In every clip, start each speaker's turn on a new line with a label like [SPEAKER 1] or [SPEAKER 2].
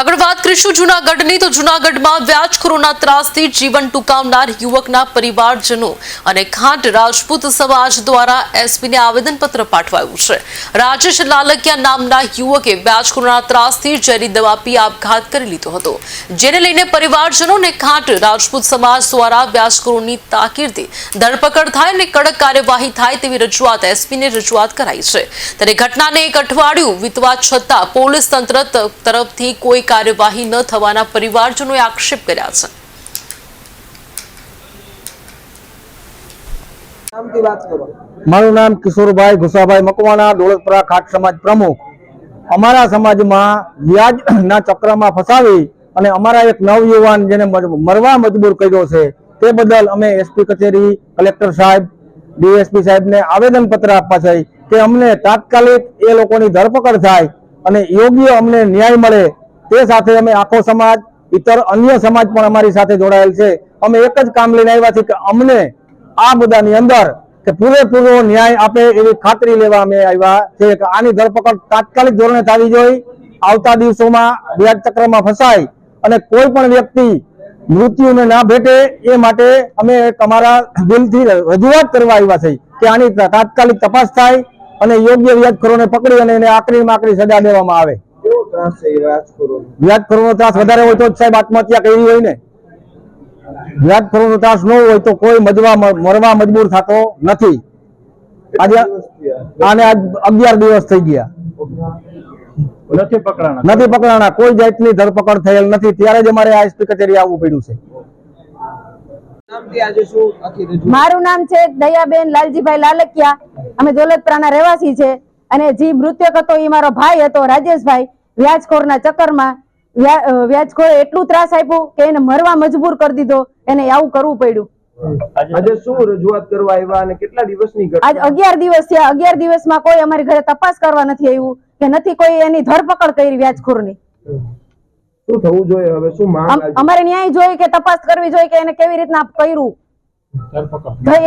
[SPEAKER 1] આગળ વાત કરીશું જૂનાગઢની તો જૂનાગઢમાં વ્યાજખોરોના ત્રાસથી જીવન ટૂંકાવનાર યુવકના પરિવારજનો અને ખાંટ રાજપૂત સમાજ દ્વારા એસપીને આવેદનપત્ર પાઠવાયું છે। રાજેશ લાલકિયા નામના યુવકે વ્યાજખોરોના ત્રાસથી ઝેરી દવા પી આપઘાત કરી લીધો હતો, જેને લઈને પરિવારજનો અને ખાંટ રાજપૂત સમાજ દ્વારા વ્યાજખોરોની તાકીદથી ધરપકડ થાય અને કડક કાર્યવાહી થાય તેવી રજૂઆત એસપીને રજૂઆત કરાઈ છે। ત્યારે ઘટનાને એક અઠવાડિયું વીતવા છતાં પોલીસ તંત્ર તરફથી કોઈ કાર્યવાહી ન થવાના પરિવારજનોએ આક્ષેપ કર્યા છે।
[SPEAKER 2] મારું નામ કિશોરભાઈ ઘુસાભાઈ મકવાણા, દોલતપરા ખાટ સમાજ પ્રમુખ। અમારા સમાજમાં વ્યાજના ચક્રમાં ફસાવી અને અમારા એક નવયુવાન જેને મરવા મજબૂર કર્યો છે તે બદલ અમે એસપી કચેરી, કલેક્ટર સાહેબ, ડીએસપી સાહેબને આવેદનપત્ર આપવા છે કે અમને તાત્કાલિક એ લોકોની ધરપકડ થાય અને યોગ્ય અમને ન્યાય મળે। તે સાથે અમે આખો સમાજ, ઇતર અન્ય સમાજ પણ અમારી સાથે જોડાયેલ છે। અમે એક જ કામ લઈને આવ્યા છીએ કે અમને આ મુદ્દાની અંદર કે પૂરેપૂરો ન્યાય આપે એવી ખાતરી લેવા અમે આવ્યા છે કે આની ધરપકડ તાત્કાલિક ધોરણે થવી જોઈએ। આવતા દિવસોમાં વ્યાજ ચક્રમાં ફસાય અને કોઈ પણ વ્યક્તિ મૃત્યુને ના ભેટે એ માટે અમે અમારા દિલથી રજૂઆત કરવા આવ્યા છે કે આની તાત્કાલિક તપાસ થાય અને યોગ્ય વ્યાજખોરોને પકડી અને એને આકરીમાં આકરી સજા દેવામાં આવે। વ્યાજખોરોનો ત્રાસ વધારે હોય તો સાહેબ આત્મહત્યા કરી હોય ને। વ્યાજખોરોનો ત્રાસ ન હોય તો કોઈ મરવા મજબૂર થતો નથી। આજે આને આજ 11 દિવસ થઈ ગયા, નથી પકડાણા, કોઈ જાતની ધરપકડ થયેલ નથી। ત્યારે જ અમારે આ એસપી કચેરી આવવું પડ્યું છે।
[SPEAKER 3] મારું નામ છે દયાબેન લાલજીભાઈ લાલકિયા। અમે દોલતપરાના રહેવાસી છે અને જે મૃતક હતો એ મારો ભાઈ હતો રાજેશભાઈ। વ્યાજખોરના ચક્કરમાં વ્યાજખોરે એટલું ત્રાસ આપ્યું કે એને મરવા મજબૂર કરી દીધો, એને આવું કરવું પડ્યું।
[SPEAKER 4] આજે શું રજૂઆત કરવા આવ્યા અને કેટલા દિવસની ઘટના?
[SPEAKER 3] આજ 11 દિવસ થયા। 11 દિવસમાં કોઈ અમારી ઘરે તપાસ કરવા નથી આવ્યું કે નથી કોઈ એની ધરપકડ કરી વ્યાજખોરની।
[SPEAKER 4] શું થવું જોઈએ હવે? શું માંગ?
[SPEAKER 3] અમારે ન્યાય જોઈએ કે તપાસ કરવી જોઈએ કે એને કેવી રીતના કર્યું,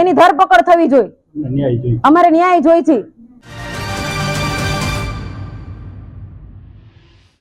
[SPEAKER 3] એની ધરપકડ થવી જોઈએ। અમારે ન્યાય જોઈએ છે।